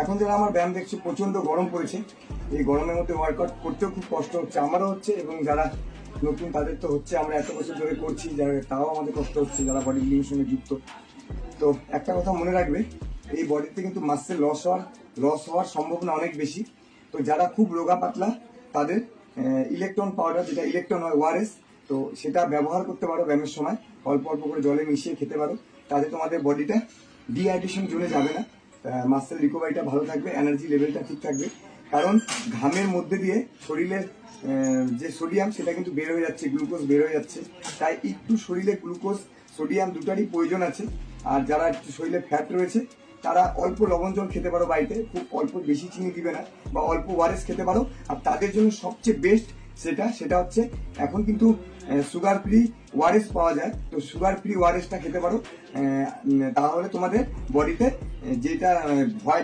এখন যারা আমার ব্যায়াম দেখছে, প্রচন্ড গরম পড়েছে, এই গরমের মধ্যে ওয়ার্কআউট করতেও খুব কষ্ট হচ্ছে, আমারও হচ্ছে, এবং যারা নতুন তাদের তো হচ্ছে। আমরা এত বছর ধরে করছি, যারা তাও আমাদের কষ্ট হচ্ছে, যারা বডি বিল্ডিং সঙ্গে যুক্ত। তো একটা কথা মনে রাখবে, এই বডিতে কিন্তু মাসেল লস হওয়ার সম্ভাবনা অনেক বেশি। তো যারা খুব রোগা পাতলা, তাদের ইলেকট্রন পাউডার, যেটা ইলেকট্রন হয় ওআরএস, তো সেটা ব্যবহার করতে পারো ব্যায়ামের সময়, অল্প অল্প করে জলে মিশিয়ে খেতে পারো। তাতে তোমাদের বডিটা ডিহাইড্রেশন জোনে যাবে না, মাসেল রিকভারিটা ভালো থাকবে, এনার্জি লেভেলটা ঠিক থাকবে। কারণ ঘামের মধ্যে দিয়ে শরীরের যে সোডিয়াম, সেটা কিন্তু বের হয়ে যাচ্ছে, গ্লুকোজ বের হয়ে যাচ্ছে। তাই একটু শরীরে গ্লুকোজ সোডিয়াম দুটারই প্রয়োজন আছে। আর যারা একটু শরীরে ফ্যাট রয়েছে, তারা অল্প লবণ জল খেতে পারো বাড়িতে, খুব অল্প, বেশি চিনি দিবে না, বা অল্প ওআরএস খেতে পারো। আর তাদের জন্য সবচেয়ে বেস্ট সেটা হচ্ছে, এখন কিন্তু সুগার ফ্রি ওআরএস পাওয়া যায়, তো সুগার ফ্রি ওআরএসটা খেতে পারো। তাহলে তোমাদের বডিতে যেটা ভয়